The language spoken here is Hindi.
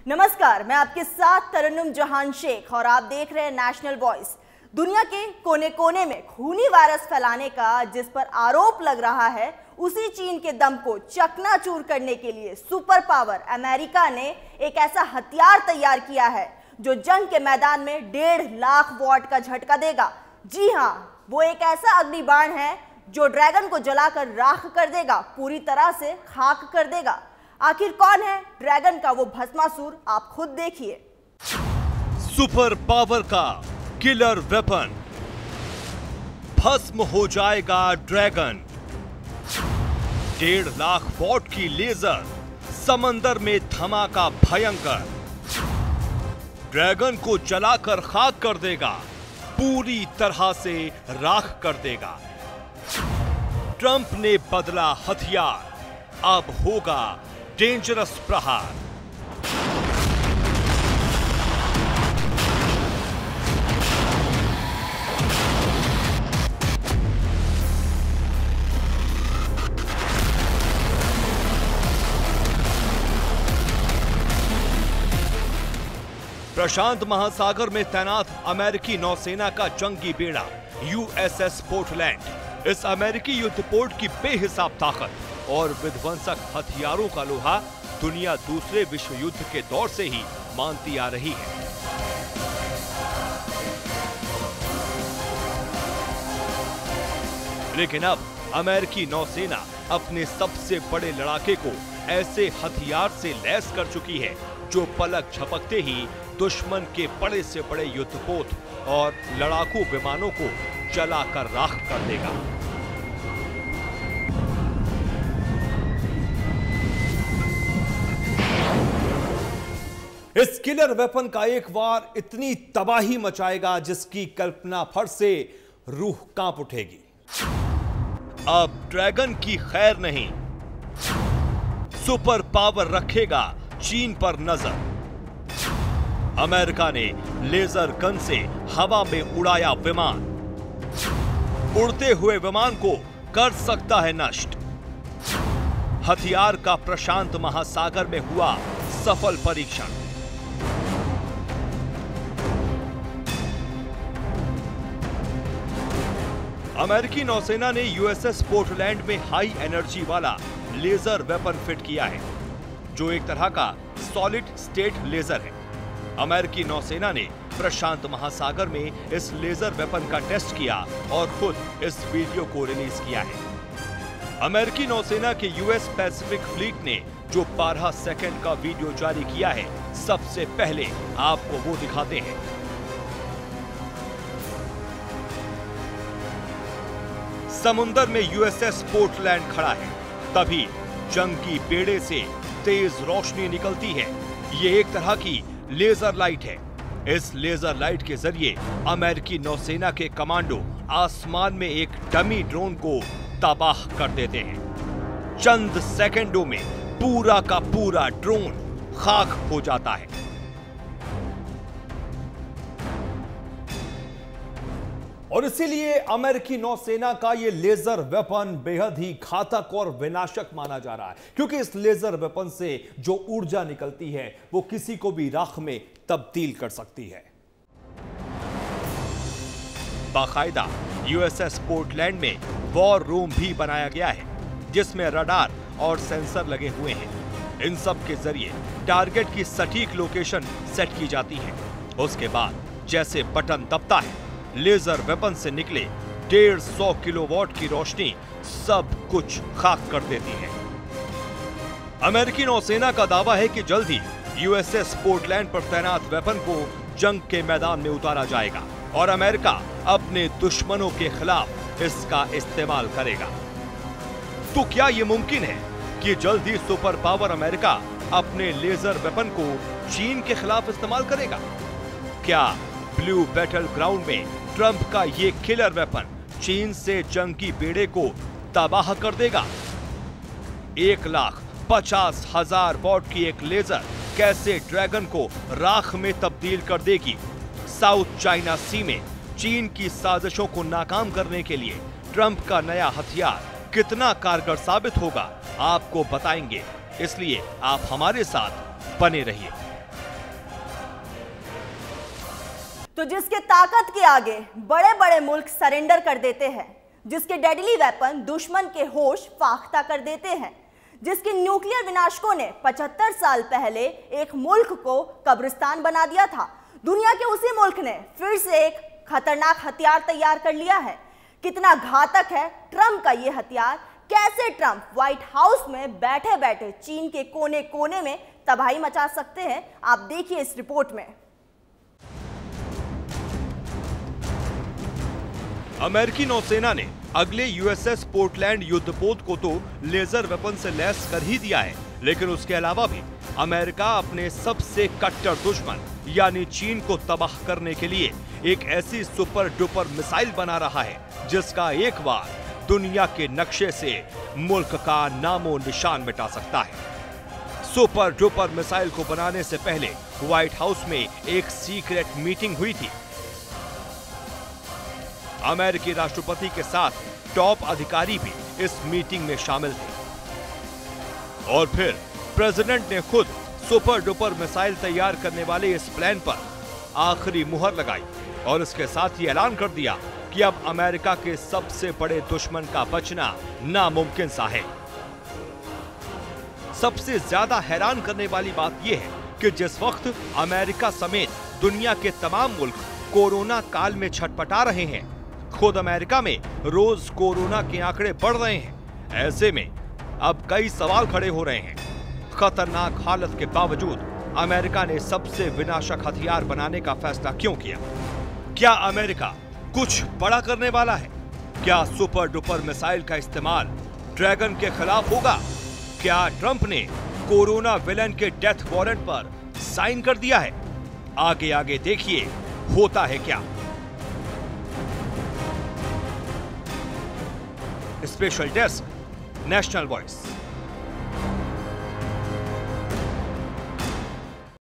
नमस्कार, मैं आपके साथ तरन्नुम जहान शेख और आप देख रहे हैं नेशनल वॉइस। दुनिया के कोने कोने में खूनी वायरस फैलाने का जिस पर आरोप लग रहा है, उसी चीन के दम को चकनाचूर करने के लिए सुपर पावर अमेरिका ने एक ऐसा हथियार तैयार किया है जो जंग के मैदान में 1.5 लाख वॉट का झटका देगा। जी हाँ, वो एक ऐसा अग्निबाण है जो ड्रैगन को जलाकर राख कर देगा, पूरी तरह से खाक कर देगा। आखिर कौन है ड्रैगन का वो भस्मासुर, आप खुद देखिए। सुपर पावर का किलर वेपन, भस्म हो जाएगा ड्रैगन। 1.5 लाख वॉट की लेजर, समंदर में धमाका भयंकर, ड्रैगन को जलाकर खाक कर देगा, पूरी तरह से राख कर देगा। ट्रंप ने बदला हथियार, अब होगा डेंजरस प्रहार। प्रशांत महासागर में तैनात अमेरिकी नौसेना का जंगी बेड़ा यूएसएस पोर्टलैंड, इस अमेरिकी युद्धपोत की बेहिसाब ताकत और विध्वंसक हथियारों का लोहा दुनिया दूसरे विश्व युद्ध के दौर से ही मानती आ रही है। लेकिन अब अमेरिकी नौसेना अपने सबसे बड़े लड़ाके को ऐसे हथियार से लैस कर चुकी है जो पलक झपकते ही दुश्मन के बड़े से बड़े युद्धपोत और लड़ाकू विमानों को जलाकर राख कर देगा। इस किलर वेपन का एक वार इतनी तबाही मचाएगा जिसकी कल्पना फट से रूह कांप उठेगी। अब ड्रैगन की खैर नहीं, सुपर पावर रखेगा चीन पर नजर। अमेरिका ने लेजर गन से हवा में उड़ाया विमान, उड़ते हुए विमान को कर सकता है नष्ट। हथियार का प्रशांत महासागर में हुआ सफल परीक्षण। अमेरिकी नौसेना ने यूएसएस पोर्टलैंड में हाई एनर्जी वाला लेजर वेपन फिट किया है, जो एक तरह का सॉलिड स्टेट लेजर है। अमेरिकी नौसेना ने प्रशांत महासागर में इस लेजर वेपन का टेस्ट किया और खुद इस वीडियो को रिलीज किया है। अमेरिकी नौसेना के यूएस पैसिफिक फ्लीट ने जो 12 सेकंड का वीडियो जारी किया है, सबसे पहले आपको वो दिखाते हैं। समुंदर में यूएसएस पोर्टलैंड खड़ा है, तभी जंगी बेड़े से तेज रोशनी निकलती है। ये एक तरह की लेजर लाइट है। इस लेजर लाइट के जरिए अमेरिकी नौसेना के कमांडो आसमान में एक डमी ड्रोन को तबाह कर देते हैं। चंद सेकंडों में पूरा का पूरा ड्रोन खाक हो जाता है। और इसीलिए अमेरिकी नौसेना का यह लेजर वेपन बेहद ही घातक और विनाशक माना जा रहा है, क्योंकि इस लेजर वेपन से जो ऊर्जा निकलती है वो किसी को भी राख में तब्दील कर सकती है। बाकायदा यूएसएस पोर्टलैंड में वॉर रूम भी बनाया गया है, जिसमें रडार और सेंसर लगे हुए हैं। इन सब के जरिए टारगेट की सटीक लोकेशन सेट की जाती है। उसके बाद जैसे बटन दबता है, लेजर वेपन से निकले 150 किलोवाट की रोशनी सब कुछ खाक कर देती है। अमेरिकी नौसेना का दावा है कि जल्द ही यूएसएस पोर्टलैंड पर तैनात वेपन को जंग के मैदान में उतारा जाएगा और अमेरिका अपने दुश्मनों के खिलाफ इसका इस्तेमाल करेगा। तो क्या यह मुमकिन है कि जल्द ही सुपर पावर अमेरिका अपने लेजर वेपन को चीन के खिलाफ इस्तेमाल करेगा? क्या ब्लू बैटल ग्राउंड में ट्रंप का ये किलर वेपन चीन से जंगी बेड़े को तबाह कर देगा? 1,50,000 वॉट की एक लेजर कैसे ड्रैगन को राख में तब्दील कर देगी? साउथ चाइना सी में चीन की साजिशों को नाकाम करने के लिए ट्रंप का नया हथियार कितना कारगर साबित होगा, आपको बताएंगे, इसलिए आप हमारे साथ बने रहिए। तो जिसके ताकत के आगे बड़े बड़े मुल्क सरेंडर कर देते हैं, जिसके डेडली वेपन दुश्मन के होश फाख्ता कर देते हैं, जिसके न्यूक्लियर विनाशकों ने 75 साल पहले एक मुल्क को कब्रिस्तान बना दिया था, दुनिया के उसी मुल्क ने फिर से एक खतरनाक हथियार तैयार कर लिया है। कितना घातक है ट्रंप का ये हथियार, कैसे ट्रंप व्हाइट हाउस में बैठे बैठे चीन के कोने कोने में तबाही मचा सकते हैं, आप देखिए इस रिपोर्ट में। अमेरिकी नौसेना ने अगले यूएसएस पोर्टलैंड युद्धपोत को तो लेजर वेपन से लैस कर ही दिया है, लेकिन उसके अलावा भी अमेरिका अपने सबसे कट्टर दुश्मन यानी चीन को तबाह करने के लिए एक ऐसी सुपर डुपर मिसाइल बना रहा है जिसका एक बार दुनिया के नक्शे से मुल्क का नामो निशान मिटा सकता है। सुपर डुपर मिसाइल को बनाने से पहले व्हाइट हाउस में एक सीक्रेट मीटिंग हुई थी। अमेरिकी राष्ट्रपति के साथ टॉप अधिकारी भी इस मीटिंग में शामिल थे और फिर प्रेसिडेंट ने खुद सुपर डुपर मिसाइल तैयार करने वाले इस प्लान पर आखिरी मुहर लगाई और इसके साथ ही ऐलान कर दिया कि अब अमेरिका के सबसे बड़े दुश्मन का बचना नामुमकिन सा है। सबसे ज्यादा हैरान करने वाली बात यह है कि जिस वक्त अमेरिका समेत दुनिया के तमाम मुल्क कोरोना काल में छटपटा रहे हैं, खुद अमेरिका में रोज कोरोना के आंकड़े बढ़ रहे हैं। ऐसे में अब कई सवाल खड़े हो रहे हैं। खतरनाक हालत के बावजूद अमेरिका ने सबसे विनाशक हथियार बनाने का फैसला क्यों किया? क्या अमेरिका कुछ बड़ा करने वाला है? क्या सुपर डुपर मिसाइल का इस्तेमाल ड्रैगन के खिलाफ होगा? क्या ट्रंप ने कोरोना विलेन के डेथ वारंट पर साइन कर दिया है? आगे आगे देखिए होता है क्या। Special desk, national voice.